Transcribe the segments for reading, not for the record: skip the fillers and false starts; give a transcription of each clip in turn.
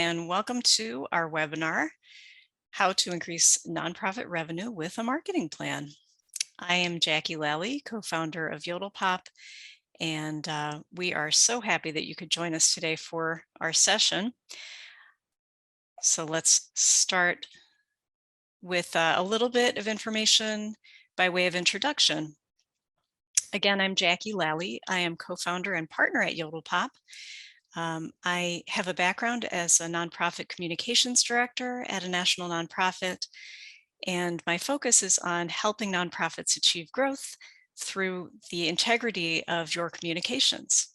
and welcome to our webinar, How to Increase Nonprofit Revenue with a Marketing Plan. I am Jackie Lalley, co-founder of Yodelpop, and we are so happy that you could join us today for our session. So let's start with a little bit of information by way of introduction. Again, I'm Jackie Lalley. I am co-founder and partner at Yodelpop. I have a background as a nonprofit communications director at a national nonprofit, and my focus is on helping nonprofits achieve growth through the integrity of your communications.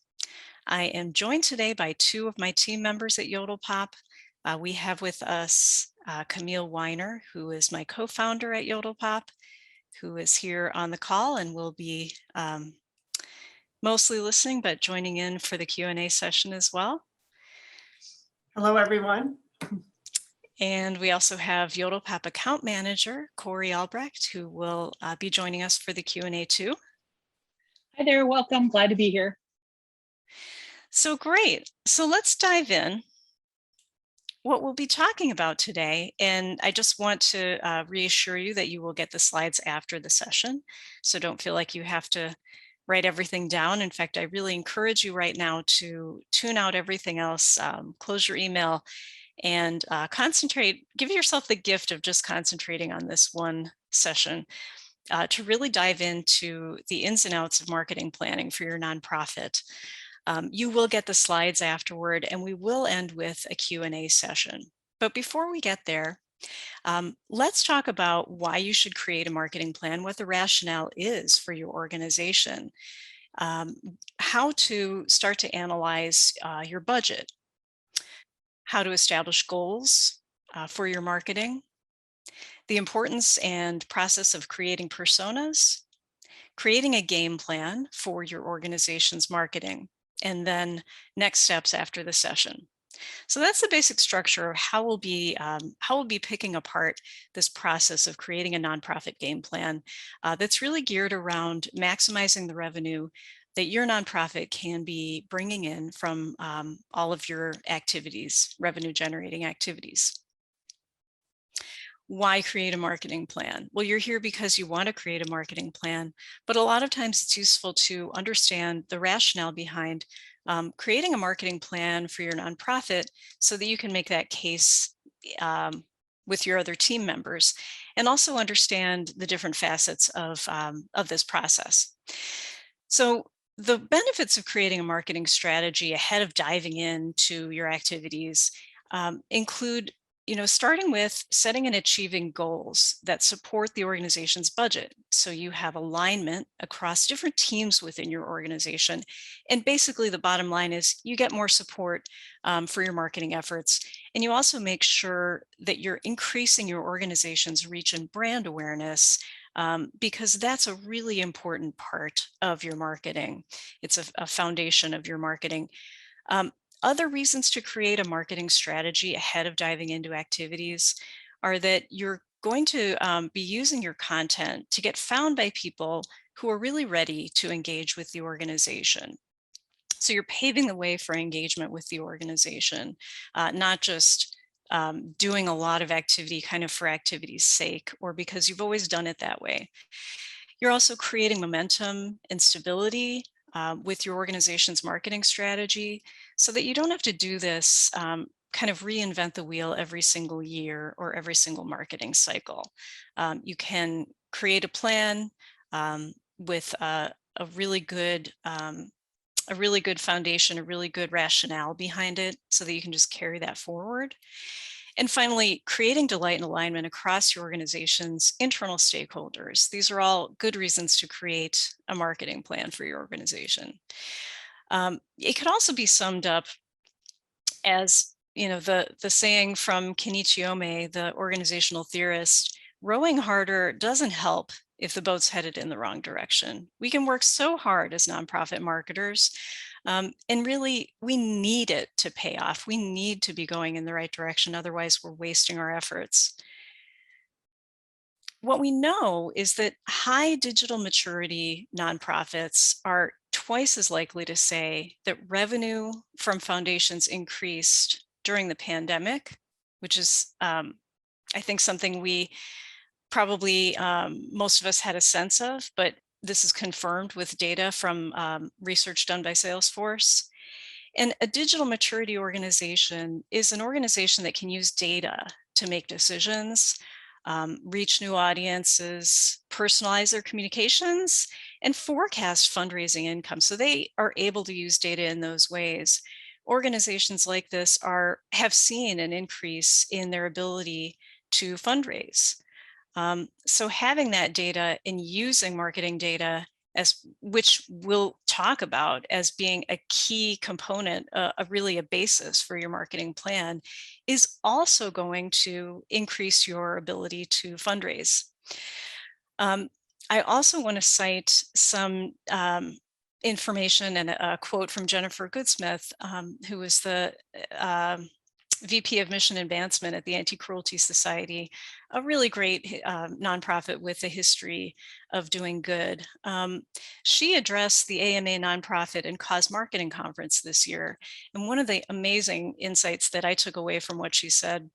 I am joined today by two of my team members at Yodelpop. We have with us Camille Weiner, who is my co-founder at Yodelpop, who is here on the call and will be mostly listening, but joining in for the Q&A session as well. Hello, everyone. And we also have Yodelpop account manager, Corey Albrecht, who will be joining us for the Q&A too. Hi there, welcome, glad to be here. So great, so let's dive in. What we'll be talking about today, and I just want to reassure you that you will get the slides after the session, so don't feel like you have to write everything down. In fact, I really encourage you right now to tune out everything else, close your email, and concentrate, give yourself the gift of just concentrating on this one session to really dive into the ins and outs of marketing planning for your nonprofit. You will get the slides afterward, and we will end with a Q&A session. But before we get there, let's talk about why you should create a marketing plan, what the rationale is for your organization, how to start to analyze your budget, how to establish goals for your marketing, the importance and process of creating personas, creating a game plan for your organization's marketing, and then next steps after the session. So that's the basic structure of how we'll be picking apart this process of creating a nonprofit game plan that's really geared around maximizing the revenue that your nonprofit can be bringing in from all of your activities, revenue generating activities. Why create a marketing plan? Well, you're here because you want to create a marketing plan, but a lot of times it's useful to understand the rationale behind creating a marketing plan for your nonprofit so that you can make that case with your other team members, and also understand the different facets of this process. So the benefits of creating a marketing strategy ahead of diving into your activities include starting with setting and achieving goals that support the organization's budget. So you have alignment across different teams within your organization. And basically the bottom line is you get more support for your marketing efforts. And you also make sure that you're increasing your organization's reach and brand awareness because that's a really important part of your marketing. It's a foundation of your marketing. Other reasons to create a marketing strategy ahead of diving into activities are that you're going to be using your content to get found by people who are really ready to engage with the organization. So you're paving the way for engagement with the organization, not just doing a lot of activity kind of for activity's sake or because you've always done it that way. You're also creating momentum and stability with your organization's marketing strategy so that you don't have to do this kind of reinvent the wheel every single year or every single marketing cycle. You can create a plan with a really good foundation, a really good rationale behind it so that you can just carry that forward. And finally, creating delight and alignment across your organization's internal stakeholders. These are all good reasons to create a marketing plan for your organization. It could also be summed up as, the saying from Kenichi Ohmae, the organizational theorist, rowing harder doesn't help if the boat's headed in the wrong direction. We can work so hard as nonprofit marketers, and really we need it to pay off. We need to be going in the right direction, otherwise we're wasting our efforts. What we know is that high digital maturity nonprofits are twice as likely to say that revenue from foundations increased during the pandemic, which is, I think, something we probably most of us had a sense of, but this is confirmed with data from research done by Salesforce. And a digital maturity organization is an organization that can use data to make decisions, reach new audiences, personalize their communications, and forecast fundraising income. So they are able to use data in those ways. Organizations like this have seen an increase in their ability to fundraise. So having that data and using marketing data, as which we'll talk about as being a key component, really a basis for your marketing plan, is also going to increase your ability to fundraise. I also want to cite some information and a quote from Jennifer Goodsmith, who was the VP of Mission Advancement at the Anti-Cruelty Society, a really great nonprofit with a history of doing good. She addressed the AMA Nonprofit and Cause Marketing Conference this year. And one of the amazing insights that I took away from what she said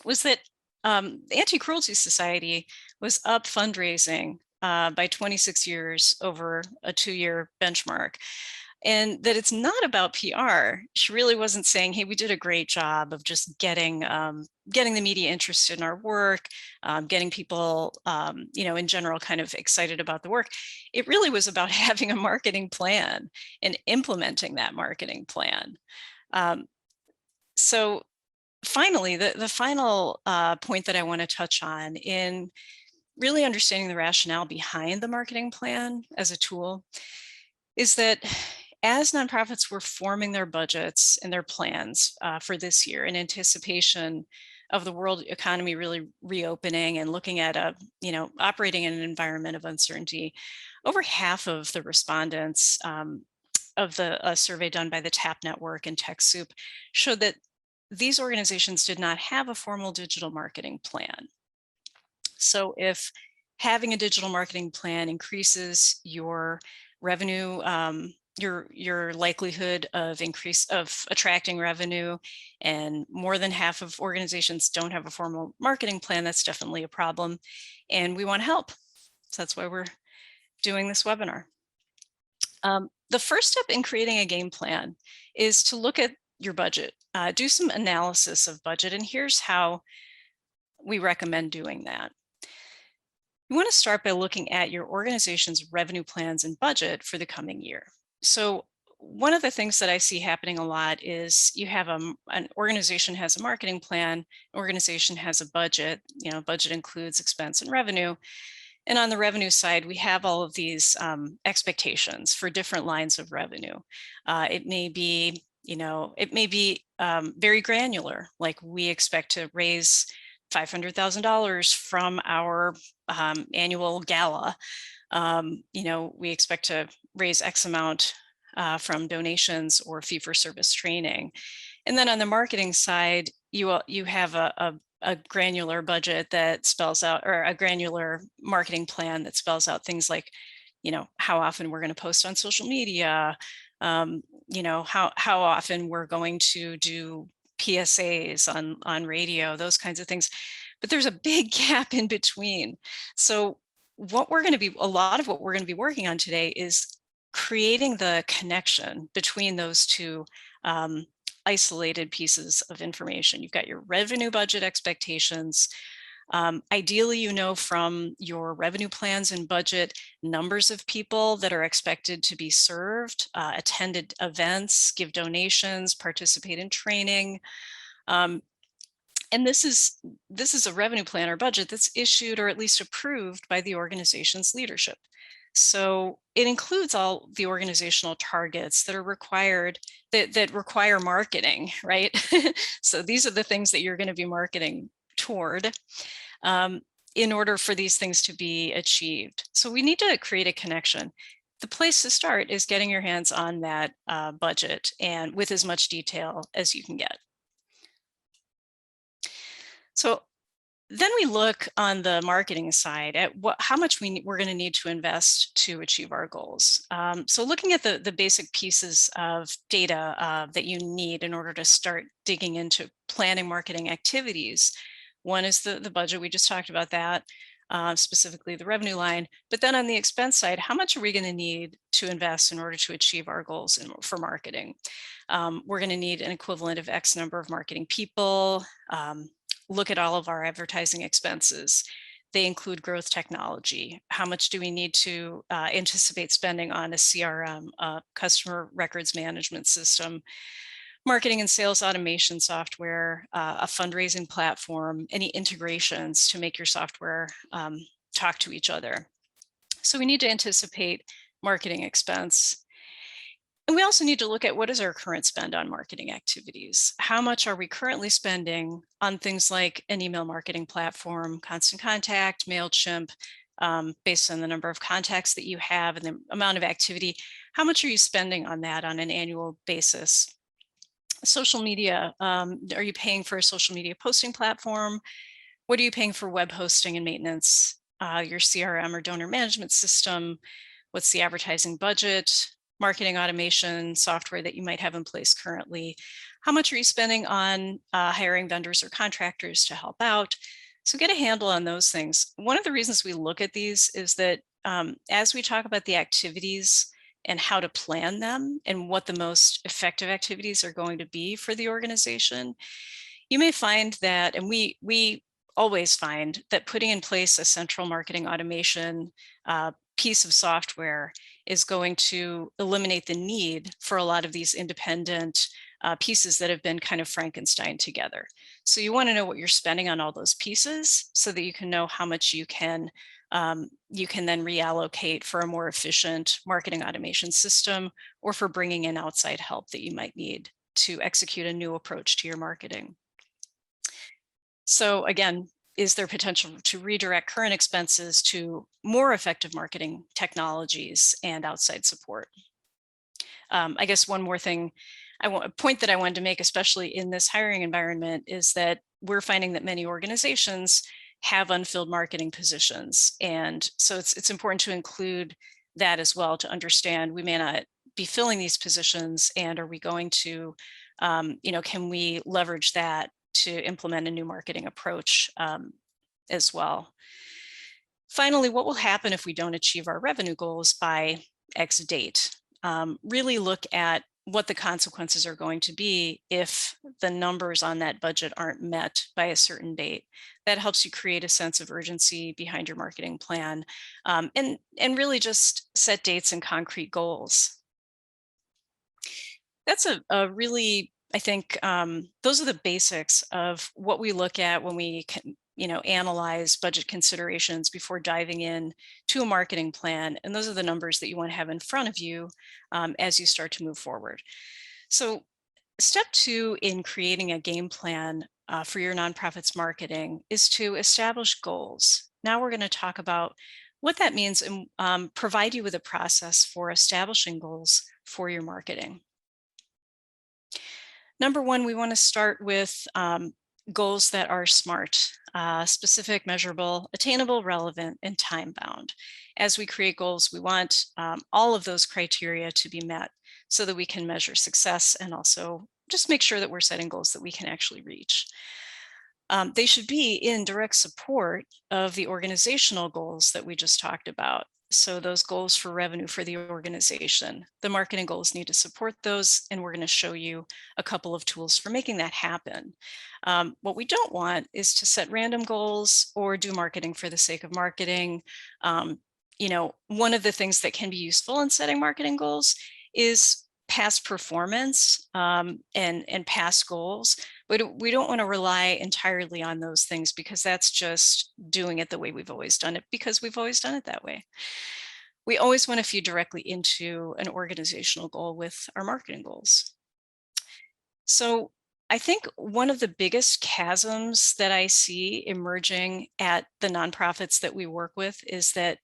was that the Anti-Cruelty Society was up fundraising by 26 years over a 2-year benchmark. And that it's not about PR. She really wasn't saying, hey, we did a great job of just getting the media interested in our work, getting people, in general, kind of excited about the work. It really was about having a marketing plan and implementing that marketing plan. So finally, the final point that I want to touch on in really understanding the rationale behind the marketing plan as a tool is that as nonprofits were forming their budgets and their plans for this year in anticipation of the world economy really reopening and looking at operating in an environment of uncertainty, over half of the respondents of the survey done by the TAP Network and TechSoup showed that these organizations did not have a formal digital marketing plan. So if having a digital marketing plan increases your revenue, your likelihood of attracting revenue, and more than half of organizations don't have a formal marketing plan, that's definitely a problem, and we want to help. So that's why we're doing this webinar. The first step in creating a game plan is to look at your budget, do some analysis of budget, and here's how we recommend doing that. You want to start by looking at your organization's revenue plans and budget for the coming year. So one of the things that I see happening a lot is you have an organization has a marketing plan, an organization has a budget, budget includes expense and revenue. And on the revenue side, we have all of these expectations for different lines of revenue. It may be, very granular, like we expect to raise $500,000 from our annual gala. We expect to raise X amount from donations or fee-for-service training. And then on the marketing side, you have a granular budget that spells out, or a granular marketing plan that spells out things like, how often we're going to post on social media, how often we're going to do PSAs on radio, those kinds of things. But there's a big gap in between. So a lot of what we're going to be working on today is creating the connection between those two isolated pieces of information. You've got your revenue budget expectations. Ideally, from your revenue plans and budget, numbers of people that are expected to be served, attended events, give donations, participate in training. And this is a revenue plan or budget that's issued or at least approved by the organization's leadership. So it includes all the organizational targets that are required, that require marketing, right? So these are the things that you're going to be marketing toward in order for these things to be achieved. So we need to create a connection. The place to start is getting your hands on that budget, and with as much detail as you can get. So Then we look on the marketing side at how much we're going to need to invest to achieve our goals. So looking at the basic pieces of data that you need in order to start digging into planning marketing activities. One is the budget. We just talked about that, specifically the revenue line. But then on the expense side, how much are we going to need to invest in order to achieve our goals for marketing? We're going to need an equivalent of X number of marketing people. Look at all of our advertising expenses. They include growth technology. How much do we need to anticipate spending on a CRM, a customer records management system, marketing and sales automation software, a fundraising platform, any integrations to make your software talk to each other. So we need to anticipate marketing expense. And we also need to look at what is our current spend on marketing activities. How much are we currently spending on things like an email marketing platform, Constant Contact, MailChimp, based on the number of contacts that you have and the amount of activity. How much are you spending on that on an annual basis? Social media, are you paying for a social media posting platform? What are you paying for web hosting and maintenance? Your CRM or donor management system? What's the advertising budget? Marketing automation software that you might have in place currently? How much are you spending on hiring vendors or contractors to help out? So get a handle on those things. One of the reasons we look at these is that as we talk about the activities and how to plan them and what the most effective activities are going to be for the organization, you may find that, and we always find that putting in place a central marketing automation piece of software is going to eliminate the need for a lot of these independent pieces that have been kind of Frankenstein together. So you want to know what you're spending on all those pieces so that you can know how much you can then reallocate for a more efficient marketing automation system or for bringing in outside help that you might need to execute a new approach to your marketing. So again, is there potential to redirect current expenses to more effective marketing technologies and outside support? I guess one more thing, a point that I wanted to make, especially in this hiring environment, is that we're finding that many organizations have unfilled marketing positions. And so it's important to include that as well, to understand we may not be filling these positions, and are we going to, can we leverage that to implement a new marketing approach as well. Finally, what will happen if we don't achieve our revenue goals by X date? Really look at what the consequences are going to be if the numbers on that budget aren't met by a certain date. That helps you create a sense of urgency behind your marketing plan, and really just set dates and concrete goals. That's a really, I think, those are the basics of what we look at when we can, analyze budget considerations before diving in to a marketing plan. And those are the numbers that you want to have in front of you as you start to move forward. So step 2 in creating a game plan for your nonprofit's marketing is to establish goals. Now we're going to talk about what that means and provide you with a process for establishing goals for your marketing. Number 1, we want to start with goals that are SMART, specific, measurable, attainable, relevant, and time-bound. As we create goals, we want all of those criteria to be met so that we can measure success and also just make sure that we're setting goals that we can actually reach. They should be in direct support of the organizational goals that we just talked about. So those goals for revenue for the organization, the marketing goals need to support those, and we're going to show you a couple of tools for making that happen. What we don't want is to set random goals or do marketing for the sake of marketing. One of the things that can be useful in setting marketing goals is past performance and past goals, but we don't want to rely entirely on those things, because that's just doing it the way we've always done it, because we've always done it that way. We always want to feed directly into an organizational goal with our marketing goals. So I think one of the biggest chasms that I see emerging at the nonprofits that we work with is that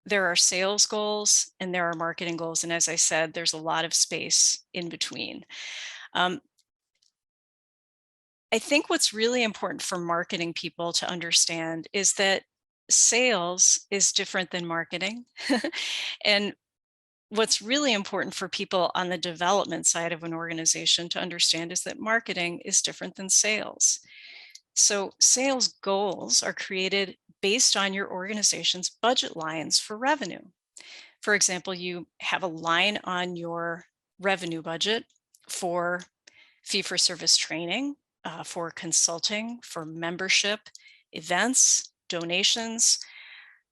there are sales goals and there are marketing goals. And as I said, there's a lot of space in between. I think what's really important for marketing people to understand is that sales is different than marketing. And what's really important for people on the development side of an organization to understand is that marketing is different than sales. So sales goals are created based on your organization's budget lines for revenue. For example, you have a line on your revenue budget for fee-for-service training, for consulting, for membership, events, donations.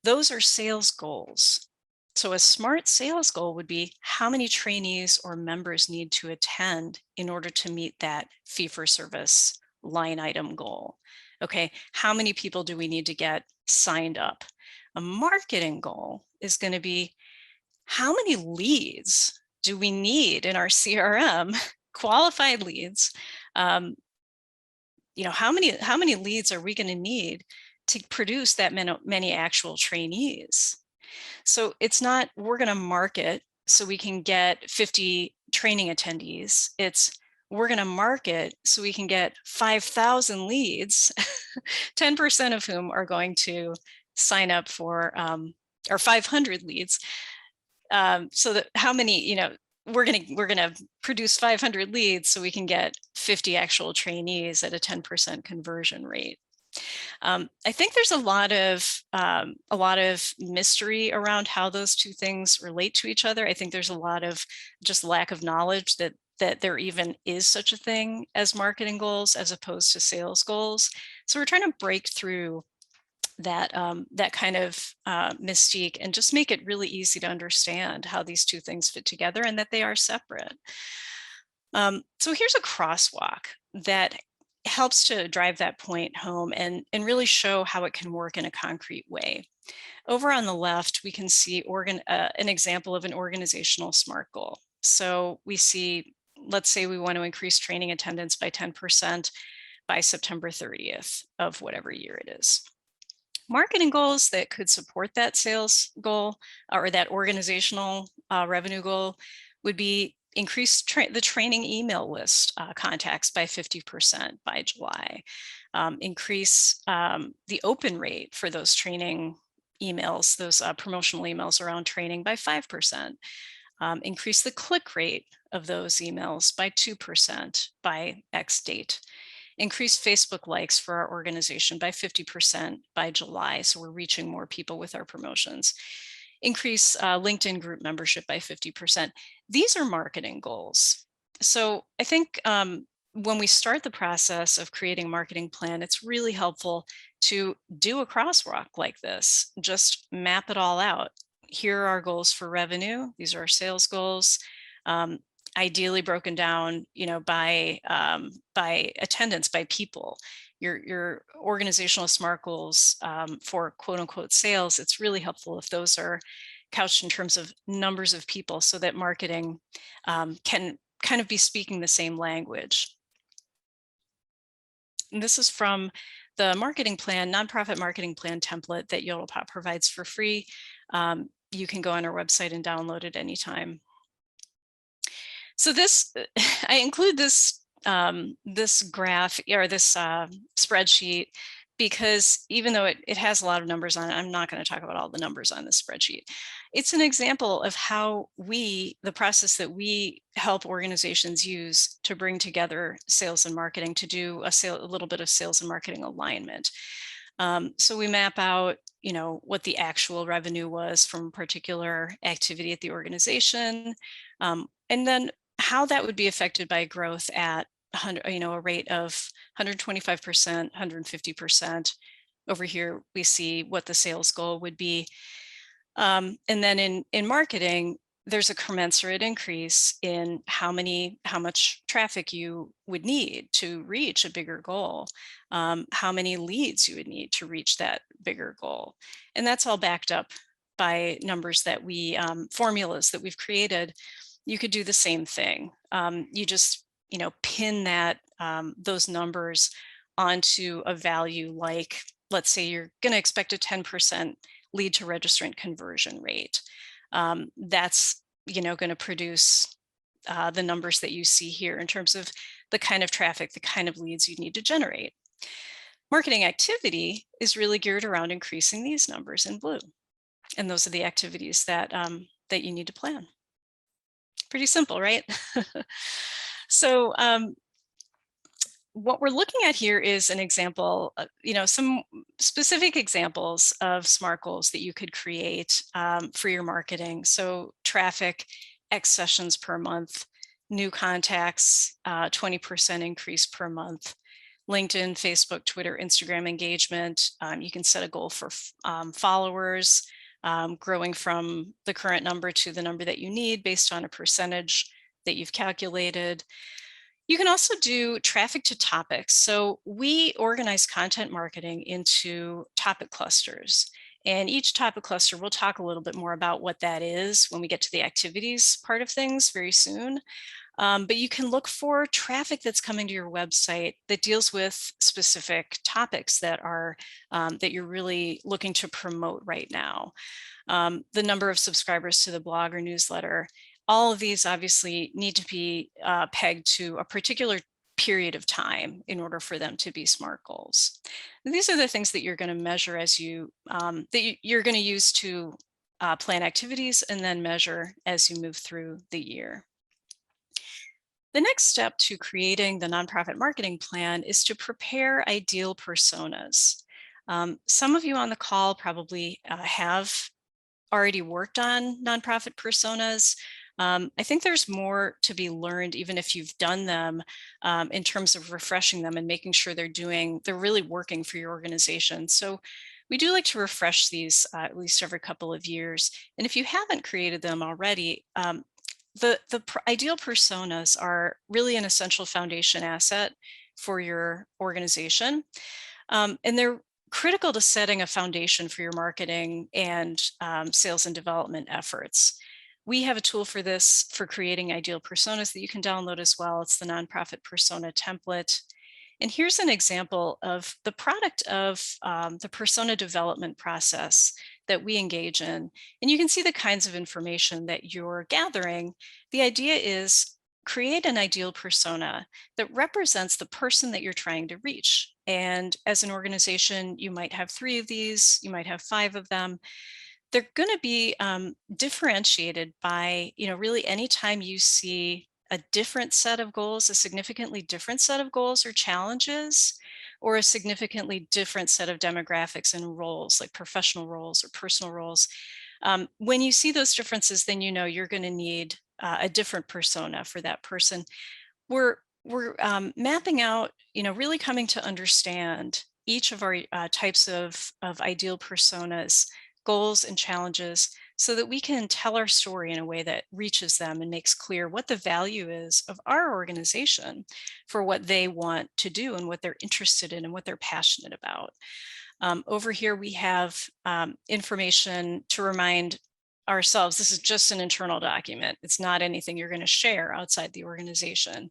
Those are sales goals. So a smart sales goal would be how many trainees or members need to attend in order to meet that fee-for-service line item goal. Okay, how many people do we need to get signed up? A marketing goal is going to be how many leads do we need in our CRM, qualified leads? How many leads are we going to need to produce that many actual trainees? So it's not we're going to market so we can get 50 training attendees. It's we're going to market so we can get 5,000 leads, 10% of whom are going to sign up for, or 500 leads. So that how many, we're gonna produce 500 leads so we can get 50 actual trainees at a 10% conversion rate. I think there's a lot of mystery around how those two things relate to each other. I think there's a lot of just lack of knowledge that there even is such a thing as marketing goals as opposed to sales goals. So we're trying to break through that kind of mystique and just make it really easy to understand how these two things fit together and that they are separate. So here's a crosswalk that helps to drive that point home and really show how it can work in a concrete way. Over on the left, we can see an example of an organizational SMART goal. So we see, let's say we want to increase training attendance by 10% by September 30th of whatever year it is. Marketing goals that could support that sales goal or that organizational revenue goal would be increase the training email list contacts by 50% by July, increase the open rate for those training emails, those promotional emails around training by 5%, increase the click rate of those emails by 2% by X date. Increase Facebook likes for our organization by 50% by July, so we're reaching more people with our promotions. Increase LinkedIn group membership by 50%. These are marketing goals. So I think when we start the process of creating a marketing plan, it's really helpful to do a crosswalk like this. Just map it all out. Here are our goals for revenue. These are our sales goals. Ideally broken down, by attendance, by people. Your organizational SMART goals for quote unquote sales, it's really helpful if those are couched in terms of numbers of people so that marketing can kind of be speaking the same language. And this is from the marketing plan, nonprofit marketing plan template that Yodelpop provides for free. You can go on our website and download it anytime. So this, I include this this graph or this spreadsheet because even though it has a lot of numbers on it, I'm not going to talk about all the numbers on this spreadsheet. It's an example of how the process that we help organizations use to bring together sales and marketing to do a little bit of sales and marketing alignment. So we map out, what the actual revenue was from a particular activity at the organization, and then how that would be affected by growth at a rate of 125%, 150%. Over here, we see what the sales goal would be. And then in marketing, there's a commensurate increase in how much traffic you would need to reach a bigger goal, how many leads you would need to reach that bigger goal. And that's all backed up by numbers that formulas that we've created. You could do the same thing. You just, pin those numbers onto a value like, let's say you're going to expect a 10% lead to registrant conversion rate. That's, going to produce the numbers that you see here in terms of the kind of traffic, the kind of leads you need to generate. Marketing activity is really geared around increasing these numbers in blue. And those are the activities that, that you need to plan. Pretty simple, right? So what we're looking at here is an example, some specific examples of SMART goals that you could create for your marketing. So traffic, X sessions per month, new contacts, 20% increase per month, LinkedIn, Facebook, Twitter, Instagram engagement. You can set a goal for followers, growing from the current number to the number that you need based on a percentage that you've calculated. You can also do traffic to topics. So we organize content marketing into topic clusters. And each topic cluster, we'll talk a little bit more about what that is when we get to the activities part of things very soon. But you can look for traffic that's coming to your website that deals with specific topics that are that you're really looking to promote right now. The number of subscribers to the blog or newsletter. All of these obviously need to be pegged to a particular period of time in order for them to be SMART goals. And these are the things that you're going to measure as you're going to use to plan activities and then measure as you move through the year. The next step to creating the nonprofit marketing plan is to prepare ideal personas. Some of you on the call probably have already worked on nonprofit personas. I think there's more to be learned, even if you've done them, in terms of refreshing them and making sure they're really working for your organization. So we do like to refresh these at least every couple of years. And if you haven't created them already, the ideal personas are really an essential foundation asset for your organization. And they're critical to setting a foundation for your marketing and sales and development efforts. We have a tool for this, for creating ideal personas, that you can download as well. It's the Nonprofit Persona Template. And here's an example of the product of the persona development process that we engage in. And you can see the kinds of information that you're gathering. The idea is create an ideal persona that represents the person that you're trying to reach. And as an organization, you might have 3 of these, you might have 5 of them. They're going to be differentiated by, really anytime you see a different set of goals, a significantly different set of goals or challenges, or a significantly different set of demographics and roles, like professional roles or personal roles. When you see those differences, then you're going to need a different persona for that person. We're mapping out, really coming to understand each of our types of ideal personas, goals and challenges, so that we can tell our story in a way that reaches them and makes clear what the value is of our organization for what they want to do and what they're interested in and what they're passionate about. Over here, we have information to remind ourselves. This is just an internal document. It's not anything you're going to share outside the organization.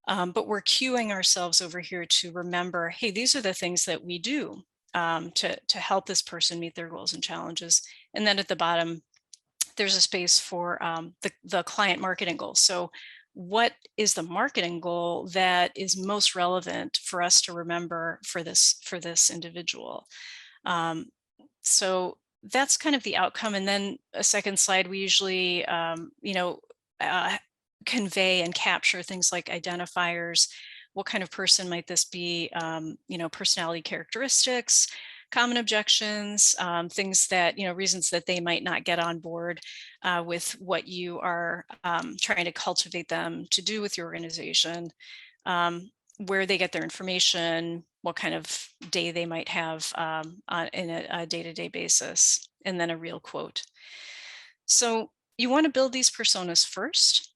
But we're cueing ourselves over here to remember, hey, these are the things that we do to help this person meet their goals and challenges. And then at the bottom, there's a space for the client marketing goals. So what is the marketing goal that is most relevant for us to remember for this individual? So that's kind of the outcome. And then a second slide, we usually, convey and capture things like identifiers. What kind of person might this be? Personality characteristics, common objections, things that, reasons that they might not get on board with what you are trying to cultivate them to do with your organization, where they get their information, what kind of day they might have in a day-to-day basis, and then a real quote. So you want to build these personas first.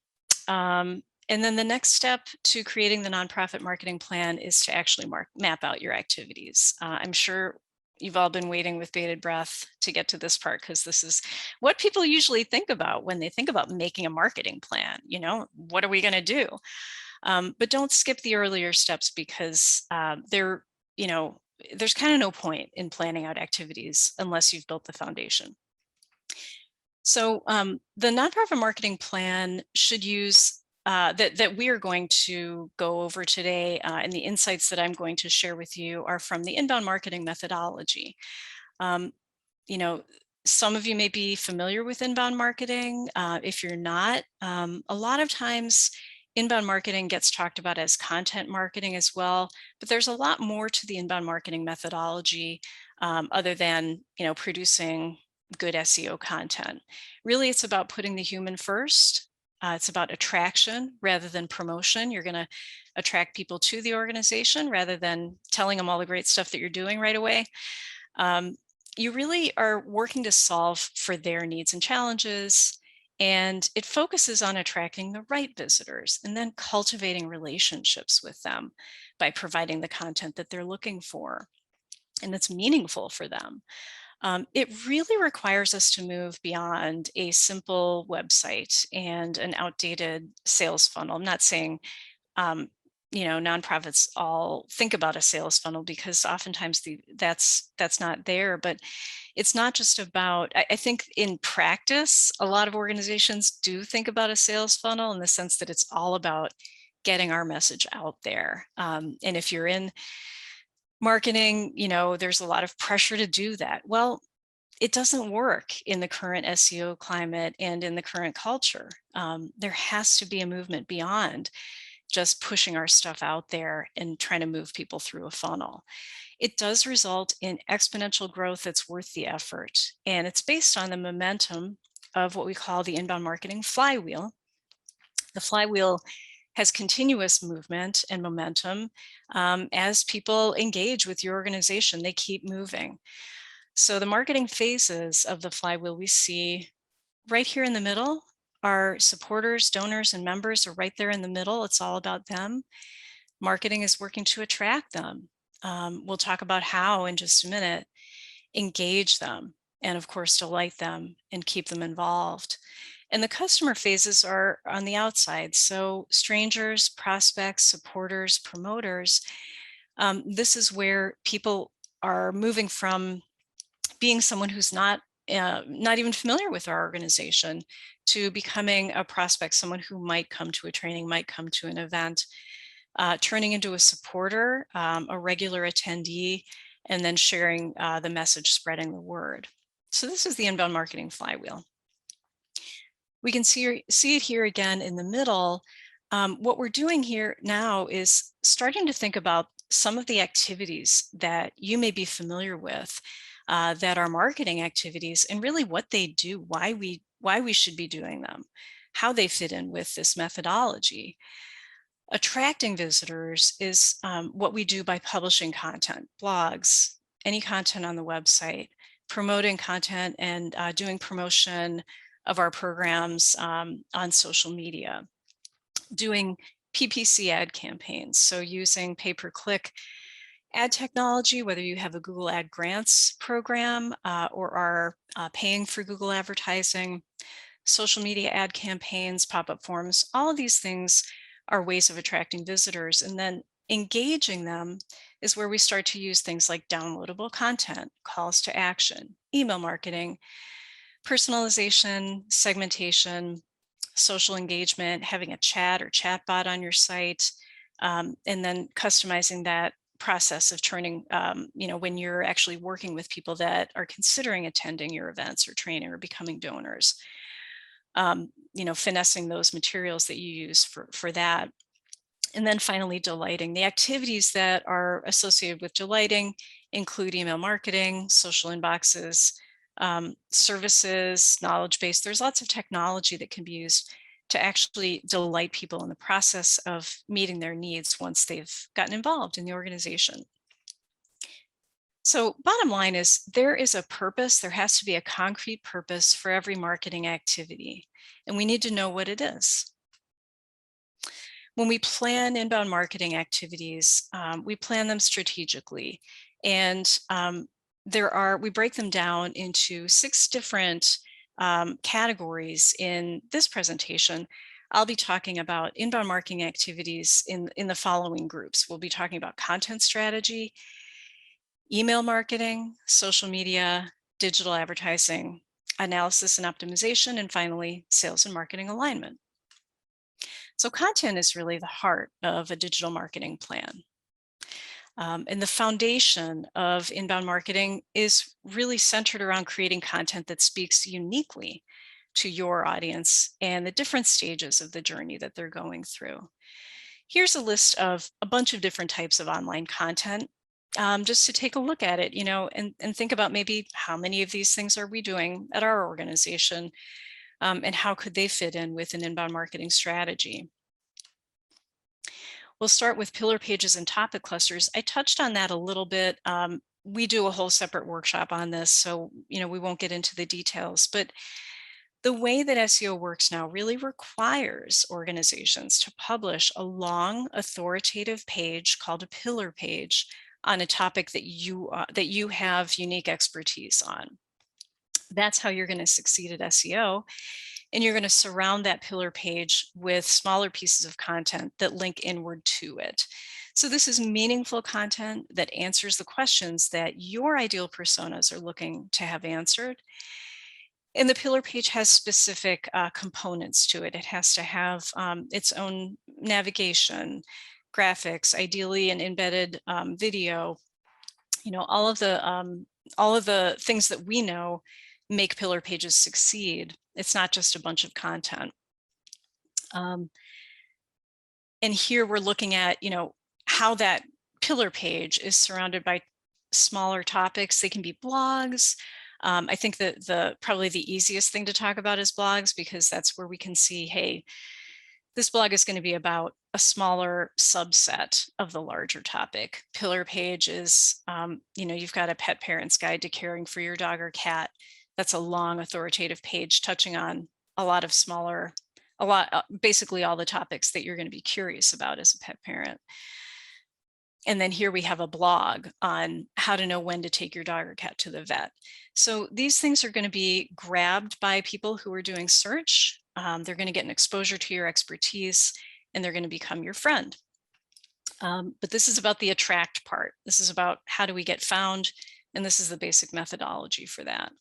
And then the next step to creating the nonprofit marketing plan is to actually map out your activities. I'm sure you've all been waiting with bated breath to get to this part, because this is what people usually think about when they think about making a marketing plan. What are we going to do? But don't skip the earlier steps, because there's kind of no point in planning out activities unless you've built the foundation. So the nonprofit marketing plan should use that we are going to go over today, and the insights that I'm going to share with you are from the inbound marketing methodology. Um, you know, some of you may be familiar with inbound marketing. If you're not, a lot of times inbound marketing gets talked about as content marketing as well, but there's a lot more to the inbound marketing methodology, other than, producing good SEO content. Really, it's about putting the human first. It's about attraction rather than promotion. You're going to attract people to the organization rather than telling them all the great stuff that you're doing right away. Um, you really are working to solve for their needs and challenges, and it focuses on attracting the right visitors and then cultivating relationships with them by providing the content that they're looking for and that's meaningful for them. It really requires us to move beyond a simple website and an outdated sales funnel. I'm not saying um, nonprofits all think about a sales funnel, because oftentimes that's not there. But it's not just about, I think in practice, a lot of organizations do think about a sales funnel in the sense that it's all about getting our message out there. And if you're in marketing, there's a lot of pressure to do that. Well, it doesn't work in the current SEO climate and in the current culture. There has to be a movement beyond just pushing our stuff out there and trying to move people through a funnel. It does result in exponential growth that's worth the effort. And it's based on the momentum of what we call the inbound marketing flywheel. The flywheel has continuous movement and momentum. As people engage with your organization, they keep moving. So the marketing phases of the flywheel we see right here in the middle. Our supporters, donors, and members are right there in the middle. It's all about them. Marketing is working to attract them. We'll talk about how in just a minute. Engage them, and of course, delight them and keep them involved. And the customer phases are on the outside. So strangers, prospects, supporters, promoters. This is where people are moving from being someone who's not even familiar with our organization to becoming a prospect, someone who might come to a training, might come to an event, turning into a supporter, a regular attendee, and then sharing the message, spreading the word. So this is the inbound marketing flywheel. We can see it here again in the middle. What we're doing here now is starting to think about some of the activities that you may be familiar with, that are marketing activities, and really what they do, why we should be doing them, how they fit in with this methodology. Attracting visitors is what we do by publishing content, blogs, any content on the website, promoting content, and doing promotion of our programs on social media, doing PPC ad campaigns, so using pay-per-click ad technology, whether you have a Google Ad Grants program or are paying for Google advertising, social media ad campaigns, pop-up forums. All of these things are ways of attracting visitors, and then engaging them is where we start to use things like downloadable content, calls to action, email marketing, personalization, segmentation, social engagement, having a chat or chatbot on your site, and then customizing that process of turning, when you're actually working with people that are considering attending your events or training or becoming donors, finessing those materials that you use for that. And then finally, delighting. The activities that are associated with delighting include email marketing, social inboxes, services, knowledge base. There's lots of technology that can be used to actually delight people in the process of meeting their needs once they've gotten involved in the organization. So bottom line is, there is a purpose. There has to be a concrete purpose for every marketing activity, and we need to know what it is. When we plan inbound marketing activities, we plan them strategically, and we break them down into 6 different categories. In this presentation, I'll be talking about inbound marketing activities in the following groups. We'll be talking about content strategy, email marketing, social media, digital advertising, analysis and optimization, and finally, sales and marketing alignment. So content is really the heart of a digital marketing plan. And the foundation of inbound marketing is really centered around creating content that speaks uniquely to your audience and the different stages of the journey that they're going through. Here's a list of a bunch of different types of online content, just to take a look at it, and think about maybe how many of these things are we doing at our organization, and how could they fit in with an inbound marketing strategy. We'll start with pillar pages and topic clusters. I touched on that a little bit. We do a whole separate workshop on this, so we won't get into the details, but the way that SEO works now really requires organizations to publish a long authoritative page called a pillar page on a topic that you have unique expertise on. That's how you're going to succeed at SEO. And you're going to surround that pillar page with smaller pieces of content that link inward to it. So this is meaningful content that answers the questions that your ideal personas are looking to have answered. And the pillar page has specific components to it. It has to have its own navigation, graphics, ideally an embedded video. All of the things that we know make pillar pages succeed. It's not just a bunch of content. And here we're looking at, how that pillar page is surrounded by smaller topics. They can be blogs. I think that probably the easiest thing to talk about is blogs, because that's where we can see, hey, this blog is going to be about a smaller subset of the larger topic. Pillar page is, you've got a pet parent's guide to caring for your dog or cat. That's a long authoritative page touching on basically all the topics that you're going to be curious about as a pet parent. And then here we have a blog on how to know when to take your dog or cat to the vet. So these things are going to be grabbed by people who are doing search. They're going to get an exposure to your expertise, and they're going to become your friend. But this is about the attract part. This is about how do we get found, and this is the basic methodology for that.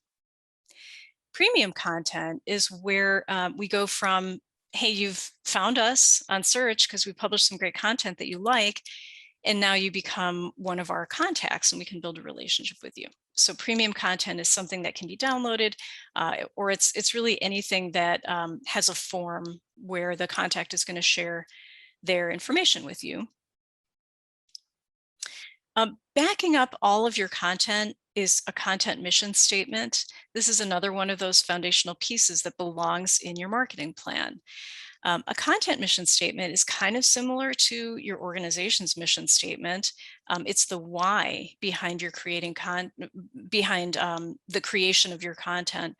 Premium content is where we go from, hey, you've found us on search because we published some great content that you like, and now you become one of our contacts and we can build a relationship with you. So premium content is something that can be downloaded, or it's really anything that has a form where the contact is going to share their information with you. Backing up all of your content is a content mission statement. This is another one of those foundational pieces that belongs in your marketing plan. A content mission statement is kind of similar to your organization's mission statement. It's the why behind your the creation of your content.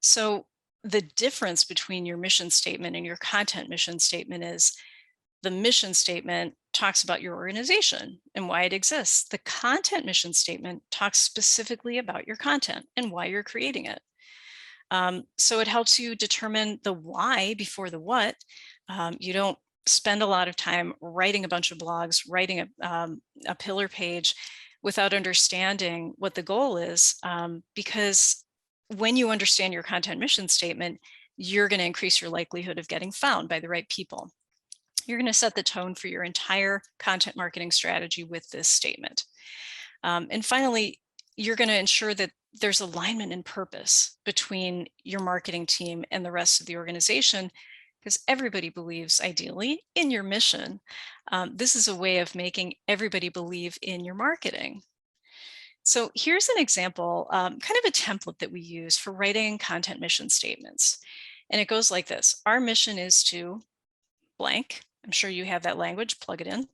So the difference between your mission statement and your content mission statement is the mission statement talks about your organization and why it exists. The content mission statement talks specifically about your content and why you're creating it. So it helps you determine the why before the what. You don't spend a lot of time writing a bunch of blogs, writing a pillar page without understanding what the goal is, because when you understand your content mission statement, you're going to increase your likelihood of getting found by the right people. You're going to set the tone for your entire content marketing strategy with this statement. And finally, you're going to ensure that there's alignment and purpose between your marketing team and the rest of the organization, because everybody believes ideally in your mission. This is a way of making everybody believe in your marketing. So here's an example, kind of a template that we use for writing content mission statements. And it goes like this. Our mission is to blank. I'm sure you have that language, plug it in.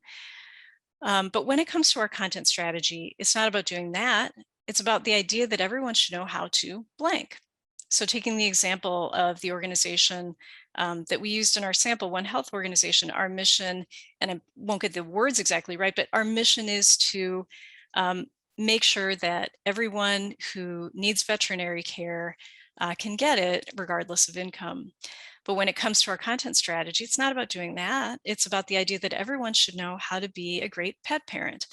But when it comes to our content strategy, it's not about doing that. It's about the idea that everyone should know how to blank. So taking the example of the organization that we used in our sample, One Health Organization, our mission, and I won't get the words exactly right, but our mission is to make sure that everyone who needs veterinary care can get it regardless of income. But when it comes to our content strategy, it's not about doing that. It's about the idea that everyone should know how to be a great pet parent.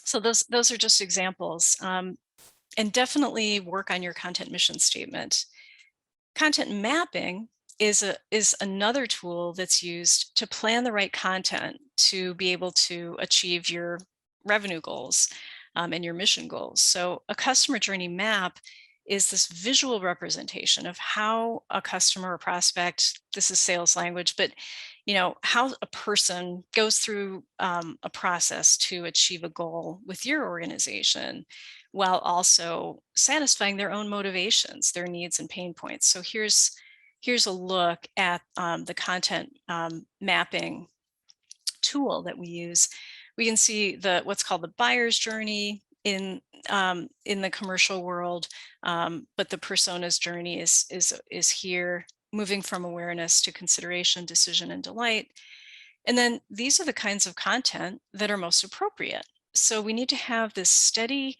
So those are just examples. And definitely work on your content mission statement. Content mapping is another tool that's used to plan the right content to be able to achieve your revenue goals and your mission goals. So a customer journey map is this visual representation of how a customer or prospect, this is sales language, but how a person goes through a process to achieve a goal with your organization while also satisfying their own motivations, their needs and pain points. So here's a look at the content mapping tool that we use. We can see what's called the buyer's journey in the commercial world, but the persona's journey is here, moving from awareness to consideration, decision, and delight. And then these are the kinds of content that are most appropriate. So we need to have this steady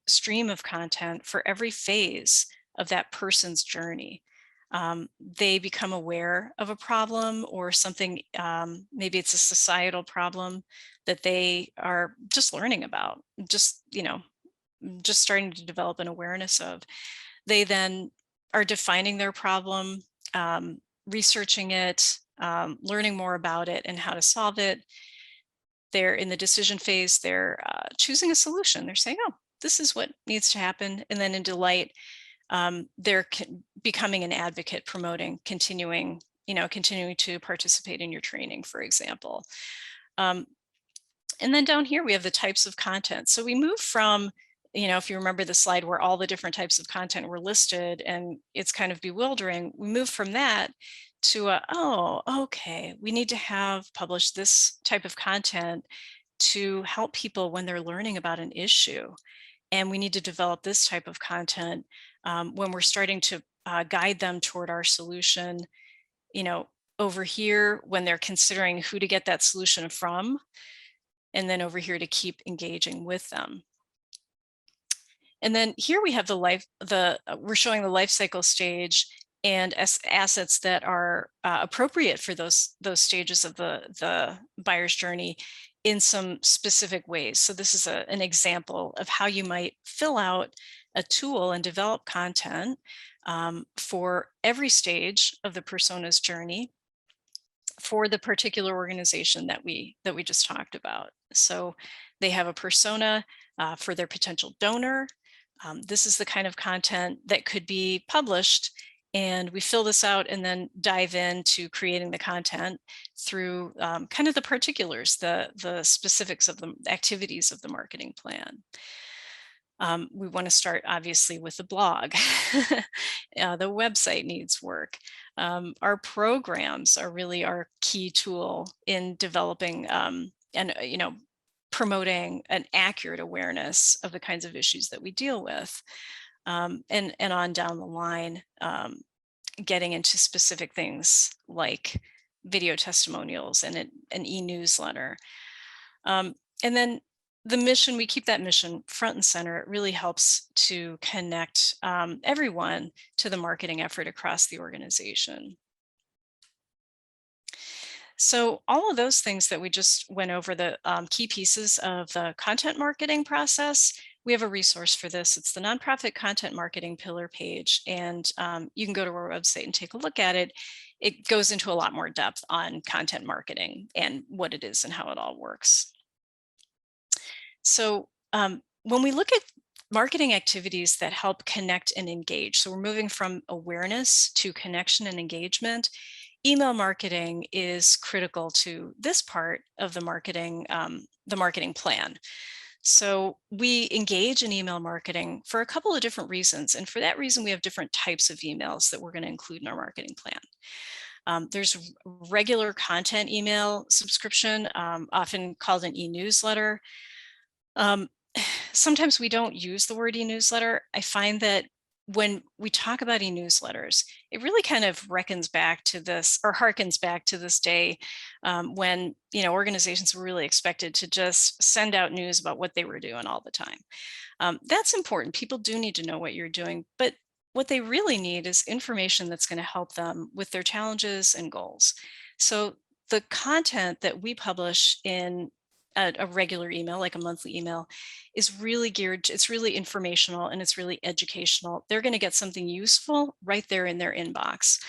stream of content for every phase of that person's journey. They become aware of a problem or something, maybe it's a societal problem that they are just learning about, just starting to develop an awareness of. They then are defining their problem, researching it, learning more about it and how to solve it. They're in the decision phase, they're choosing a solution. They're saying, oh, this is what needs to happen. And then in delight, they're becoming an advocate, promoting, continuing to participate in your training, for example. And then down here, we have the types of content. So we move from, if you remember the slide where all the different types of content were listed and it's kind of bewildering, we move from that to, oh, okay, we need to have published this type of content to help people when they're learning about an issue. And we need to develop this type of content when we're starting to guide them toward our solution, over here when they're considering who to get that solution from, and then over here to keep engaging with them. And then here we have we're showing the life cycle stage and assets that are appropriate for those stages of the buyer's journey in some specific ways. So this is an example of how you might fill out a tool and develop content for every stage of the persona's journey for the particular organization that we just talked about. So they have a persona for their potential donor. This is the kind of content that could be published, and we fill this out and then dive into creating the content through kind of the particulars, the specifics of the activities of the marketing plan. We want to start obviously with the blog. The website needs work. Our programs are really our key tool in developing and promoting an accurate awareness of the kinds of issues that we deal with, and on down the line, getting into specific things like video testimonials and an e-newsletter. And then the mission, we keep that mission front and center. It really helps to connect everyone to the marketing effort across the organization. So all of those things that we just went over, the key pieces of the content marketing process, we have a resource for this. It's the Nonprofit Content Marketing Pillar page, and you can go to our website and take a look at it. It goes into a lot more depth on content marketing and what it is and how it all works. So when we look at marketing activities that help connect and engage, so we're moving from awareness to connection and engagement, email marketing is critical to this part of the marketing plan. So we engage in email marketing for a couple of different reasons. And for that reason, we have different types of emails that we're going to include in our marketing plan. There's regular content email subscription, often called an e-newsletter. Sometimes we don't use the word e-newsletter. I find that when we talk about e-newsletters, it really kind of reckons back to this, or harkens back to this day when organizations were really expected to just send out news about what they were doing all the time. That's important. People do need to know what you're doing, but what they really need is information that's going to help them with their challenges and goals. So the content that we publish in a regular email, like a monthly email, is really geared, it's really informational and it's really educational. They're going to get something useful right there in their inbox.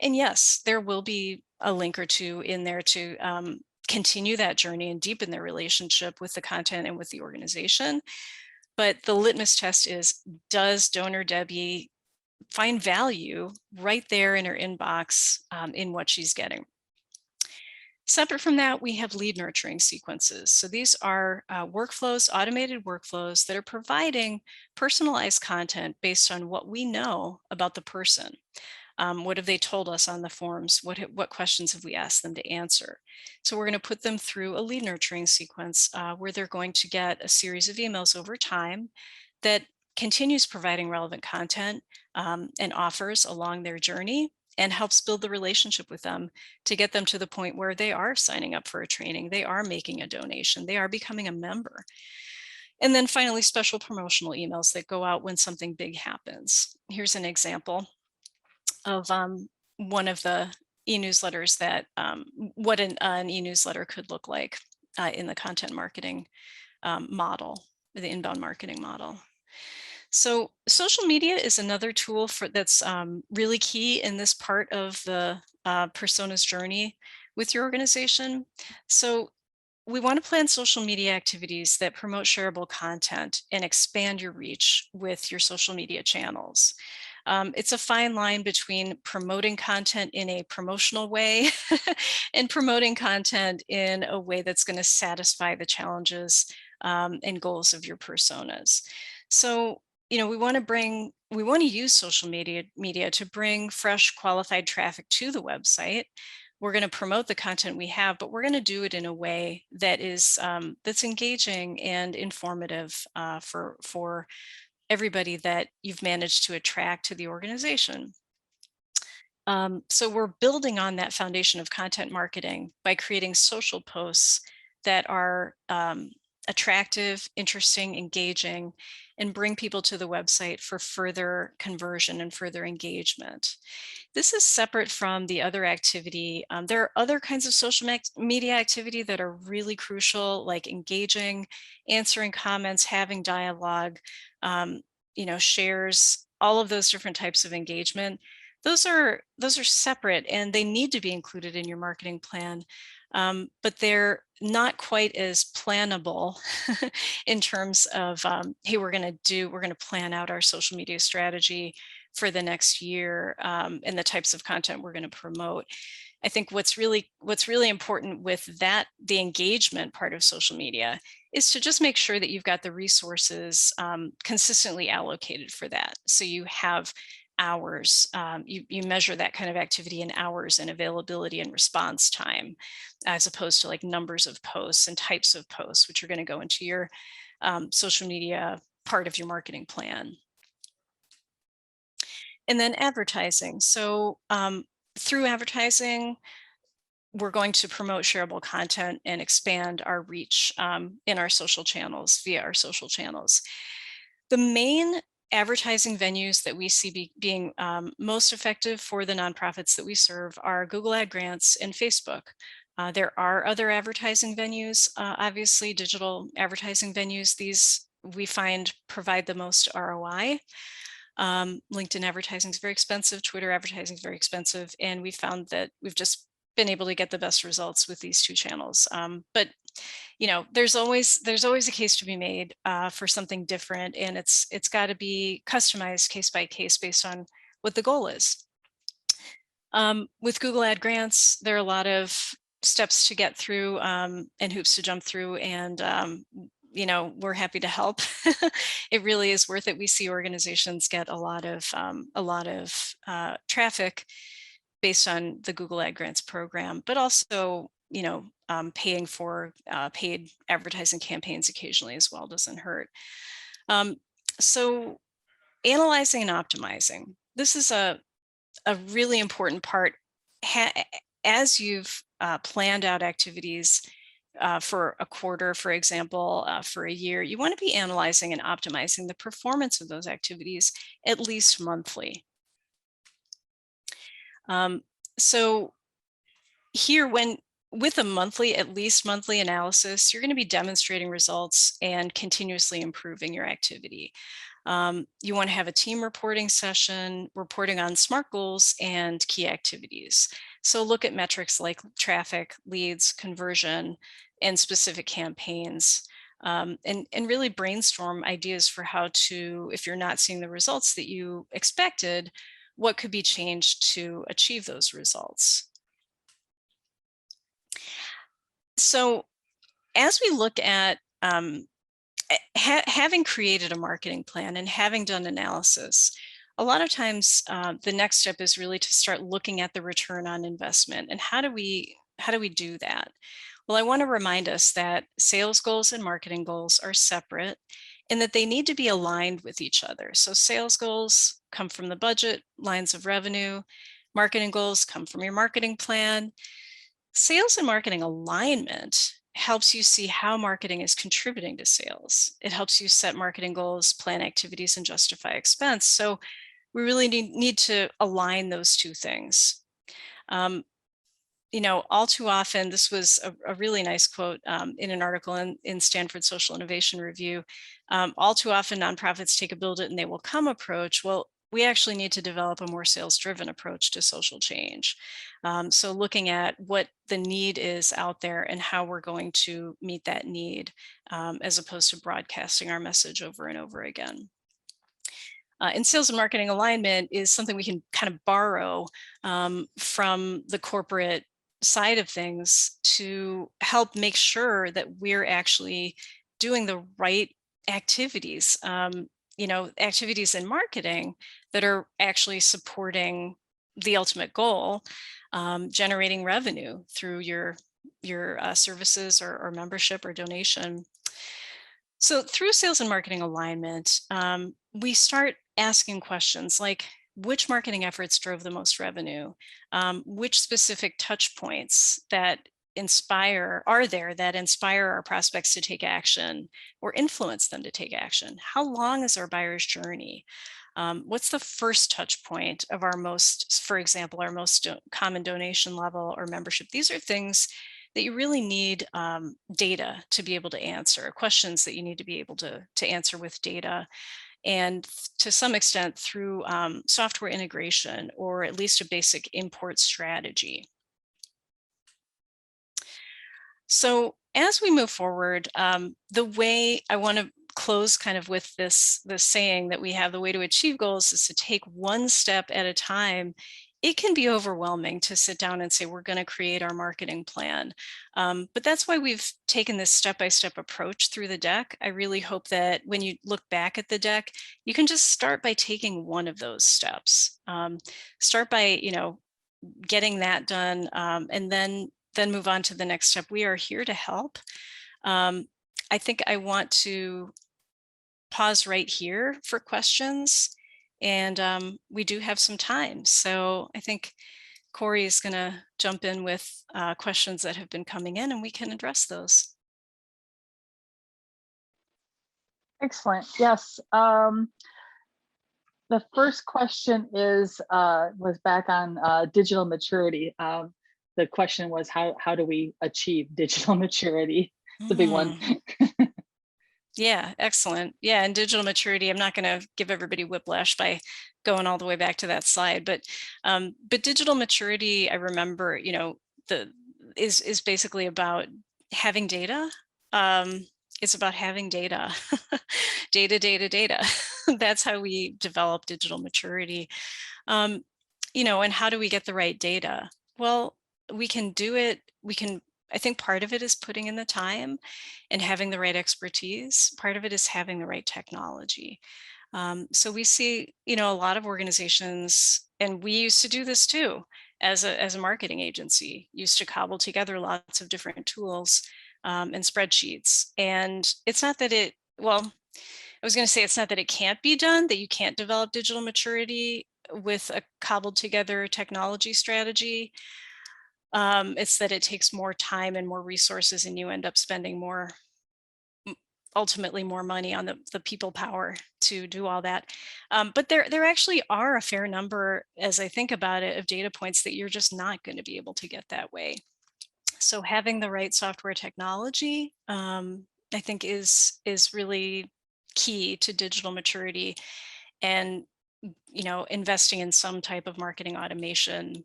And yes, there will be a link or two in there to continue that journey and deepen their relationship with the content and with the organization. But the litmus test is, does donor Debbie find value right there in her inbox in what she's getting? Separate from that, we have lead nurturing sequences. So these are workflows, automated workflows that are providing personalized content based on what we know about the person. What have they told us on the forms? What questions have we asked them to answer? So we're going to put them through a lead nurturing sequence where they're going to get a series of emails over time that continues providing relevant content and offers along their journey, and helps build the relationship with them to get them to the point where they are signing up for a training, they are making a donation, they are becoming a member. And then finally, special promotional emails that go out when something big happens. Here's an example of one of the e-newsletters that what an e-newsletter could look like in the content marketing model, the inbound marketing model. So social media is another tool that's really key in this part of the persona's journey with your organization. So we want to plan social media activities that promote shareable content and expand your reach with your social media channels. It's a fine line between promoting content in a promotional way and promoting content in a way that's going to satisfy the challenges and goals of your personas. So, we want to use social media to bring fresh, qualified traffic to the website. We're going to promote the content we have, but we're going to do it in a way that is that's engaging and informative for everybody that you've managed to attract to the organization. So we're building on that foundation of content marketing by creating social posts that are attractive, interesting, engaging, and bring people to the website for further conversion and further engagement. This is separate from the other activity. There are other kinds of social media activity that are really crucial, like engaging, answering comments, having dialogue, shares, all of those different types of engagement. Those are separate and they need to be included in your marketing plan, but they're not quite as plannable in terms of, hey, we're going to plan out our social media strategy for the next year and the types of content we're going to promote. I think what's really important with that, the engagement part of social media, is to just make sure that you've got the resources consistently allocated for that. So you have hours, you measure that kind of activity in hours and availability and response time, as opposed to like numbers of posts and types of posts, which are going to go into your social media part of your marketing plan. And then advertising. So through advertising, we're going to promote shareable content and expand our reach in our social channels, via our social channels. The main advertising venues that we see being most effective for the nonprofits that we serve are Google Ad Grants and Facebook. There are other advertising venues, obviously digital advertising venues. These we find provide the most ROI. LinkedIn advertising is very expensive. Twitter advertising is very expensive. And we found that we've just been able to get the best results with these two channels. But there's always a case to be made for something different, and it's got to be customized case by case based on what the goal is. With Google Ad Grants, there are a lot of steps to get through and hoops to jump through, and we're happy to help. It really is worth it. We see organizations get a lot of traffic based on the Google Ad Grants program, but also paying for paid advertising campaigns occasionally as well doesn't hurt. So analyzing and optimizing. This is a really important part. As you've planned out activities for a quarter, for example, for a year, you want to be analyzing and optimizing the performance of those activities at least monthly. So here, when with a monthly, at least monthly analysis, you're going to be demonstrating results and continuously improving your activity. You want to have a team reporting session, reporting on SMART goals and key activities. So look at metrics like traffic, leads, conversion, and specific campaigns. And really brainstorm ideas for how to, if you're not seeing the results that you expected, what could be changed to achieve those results. So as we look at having created a marketing plan and having done analysis, a lot of times the next step is really to start looking at the return on investment. And how do we do that? Well, I want to remind us that sales goals and marketing goals are separate and that they need to be aligned with each other. So sales goals come from the budget, lines of revenue. Marketing goals come from your marketing plan. Sales and marketing alignment helps you see how marketing is contributing to sales. It helps you set marketing goals, plan activities, and justify expense. So we really need to align those two things. All too often, this was a really nice quote in an article in Stanford Social Innovation Review. All too often, nonprofits take a build it and they will come approach. Well, we actually need to develop a more sales-driven approach to social change. So looking at what the need is out there and how we're going to meet that need, as opposed to broadcasting our message over and over again. And sales and marketing alignment is something we can kind of borrow from the corporate side of things to help make sure that we're actually doing the right activities, activities in marketing that are actually supporting the ultimate goal, generating revenue through your services or membership or donation. So through sales and marketing alignment, we start asking questions like, which marketing efforts drove the most revenue? Which specific touch points that are there that inspire our prospects to take action or influence them to take action? How long is our buyer's journey? What's the first touch point of for example, our most common donation level or membership? These are things that you really need data to be able to answer, questions that you need to be able to answer with data. And to some extent through software integration or at least a basic import strategy. So as we move forward, the way I want to close kind of with this saying that we have, the way to achieve goals is to take one step at a time. It can be overwhelming to sit down and say, we're going to create our marketing plan. But that's why we've taken this step-by-step approach through the deck. I really hope that when you look back at the deck, you can just start by taking one of those steps. Start by, getting that done, and then move on to the next step. We are here to help. I think I want to pause right here for questions. And we do have some time. So I think Corey is going to jump in with questions that have been coming in and we can address those. Excellent. Yes. The first question was back on digital maturity. The question was, how do we achieve digital maturity? It's a big one. Yeah, excellent. Yeah, and digital maturity, I'm not going to give everybody whiplash by going all the way back to that slide, but digital maturity, I remember, is basically about having data. It's about having data, data. That's how we develop digital maturity. And how do we get the right data? Well, we can do it. I think part of it is putting in the time and having the right expertise. Part of it is having the right technology. So we see, a lot of organizations, and we used to do this too, as a marketing agency, used to cobble together lots of different tools and spreadsheets. And it's not that I was going to say it's not that it can't be done, that you can't develop digital maturity with a cobbled together technology strategy. It's that it takes more time and more resources, and you end up spending ultimately more money on the people power to do all that. But there actually are a fair number, as I think about it, of data points that you're just not going to be able to get that way. So having the right software technology, I think is really key to digital maturity, and investing in some type of marketing automation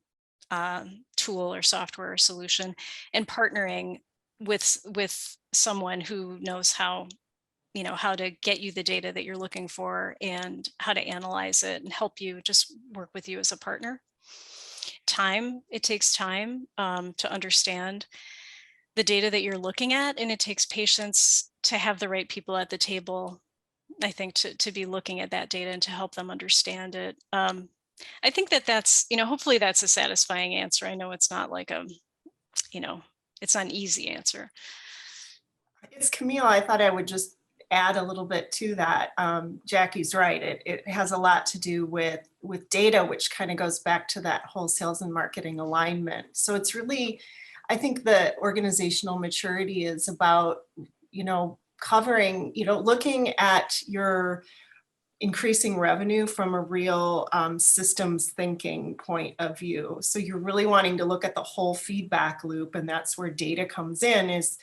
tool or software or solution, and partnering with someone who knows how to get you the data that you're looking for and how to analyze it and help you, just work with you as a partner. It takes time to understand the data that you're looking at, and it takes patience to have the right people at the table, I think, to be looking at that data and to help them understand it. I think that's, hopefully that's a satisfying answer. I know it's not like you know, it's not an easy answer. It's Camille. I thought I would just add a little bit to that. Jackie's right. It has a lot to do with data, which kind of goes back to that whole sales and marketing alignment. So it's really, I think the organizational maturity is about, covering, looking at your increasing revenue from a real systems thinking point of view. So you're really wanting to look at the whole feedback loop, and that's where data comes in. Is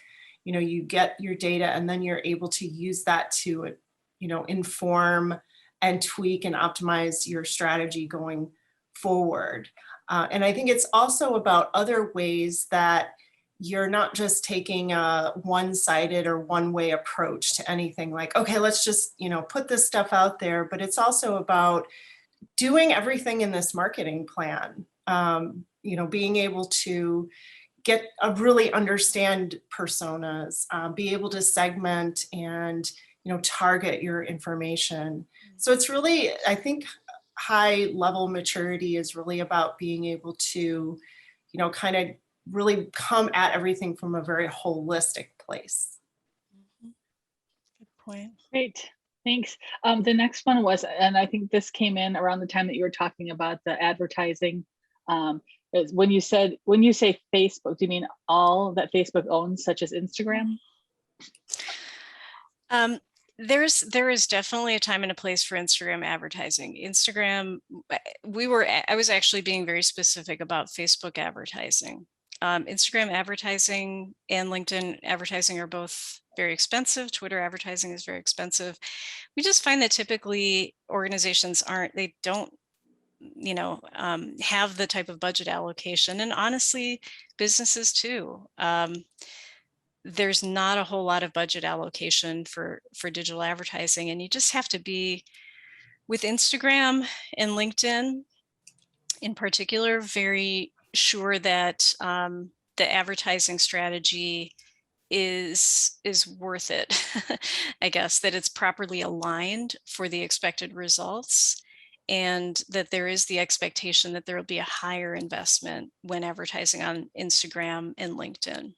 you get your data and then you're able to use that to inform and tweak and optimize your strategy going forward. And I think it's also about other ways that you're not just taking a one-sided or one-way approach to anything, like, okay, let's just put this stuff out there, but it's also about doing everything in this marketing plan. Being able to get a really understand personas, be able to segment and target your information. So it's really, I think, high level maturity is really about being able to kind of really come at everything from a very holistic place. Mhm. Good point. Great, thanks. The next one was, and I think this came in around the time that you were talking about the advertising. Is when you say Facebook, do you mean all that Facebook owns, such as Instagram? There is definitely a time and a place for Instagram advertising. Instagram, I was actually being very specific about Facebook advertising. Instagram advertising and LinkedIn advertising are both very expensive. Twitter advertising is very expensive. We just find that typically organizations don't have the type of budget allocation, and honestly, businesses too. There's not a whole lot of budget allocation for digital advertising, and you just have to be, with Instagram and LinkedIn in particular, very sure that the advertising strategy is worth it. I guess that it's properly aligned for the expected results, and that there is the expectation that there will be a higher investment when advertising on Instagram and LinkedIn.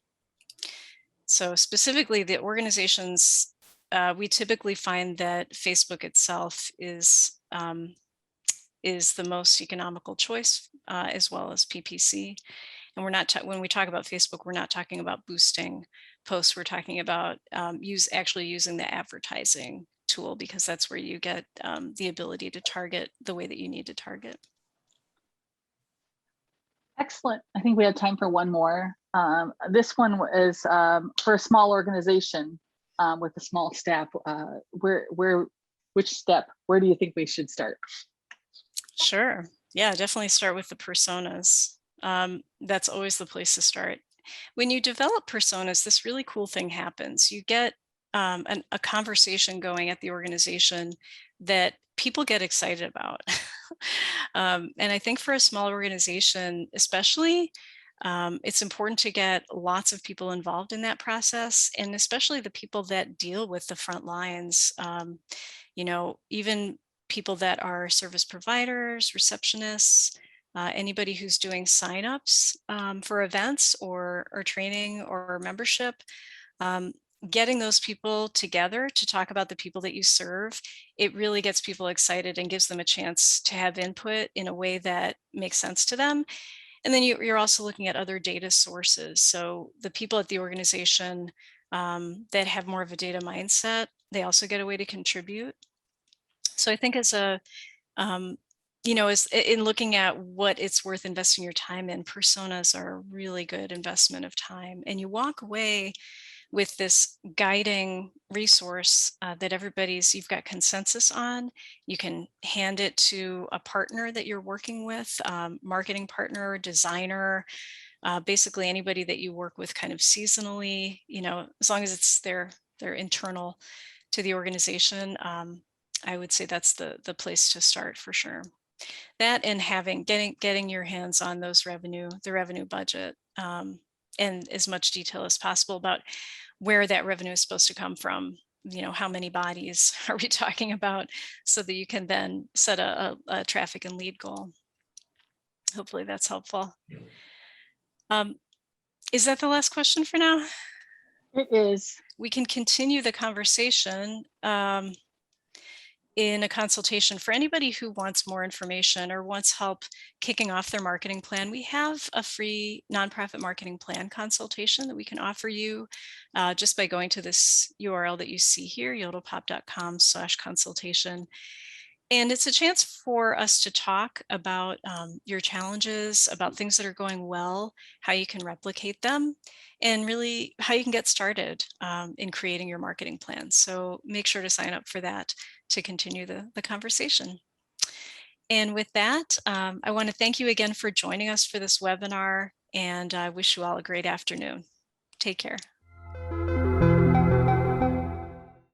So specifically, the organizations, we typically find that Facebook itself is the most economical choice, as well as PPC. And when we talk about Facebook, we're not talking about boosting posts. We're talking about actually using the advertising tool, because that's where you get the ability to target the way that you need to target. Excellent. I think we have time for one more. This one is for a small organization with a small staff. Which step? Where do you think we should start? Sure. Yeah, definitely start with the personas. That's always the place to start. When you develop personas, this really cool thing happens. You get a conversation going at the organization that people get excited about. And I think for a small organization, especially, it's important to get lots of people involved in that process, and especially the people that deal with the front lines. Even people that are service providers, receptionists, anybody who's doing signups for events or training or membership. Getting those people together to talk about the people that you serve, it really gets people excited and gives them a chance to have input in a way that makes sense to them. And then you're also looking at other data sources. So the people at the organization that have more of a data mindset, they also get a way to contribute. So I think as a you know, as in looking at what it's worth investing your time in, personas are a really good investment of time. And you walk away with this guiding resource that you've got consensus on. You can hand it to a partner that you're working with, marketing partner, designer, basically anybody that you work with kind of seasonally, you know, as long as it's their internal to the organization. I would say that's the place to start for sure. That and getting your hands on the revenue budget, and as much detail as possible about where that revenue is supposed to come from. You know, how many bodies are we talking about, so that you can then set a traffic and lead goal. Hopefully that's helpful. Is that the last question for now? It is. We can continue the conversation in a consultation. For anybody who wants more information or wants help kicking off their marketing plan, we have a free nonprofit marketing plan consultation that we can offer you just by going to this URL that you see here, yodelpop.com/consultation. And it's a chance for us to talk about your challenges, about things that are going well, how you can replicate them, and really how you can get started in creating your marketing plan. So make sure to sign up for that to continue the conversation. And with that, I want to thank you again for joining us for this webinar, and I wish you all a great afternoon. Take care.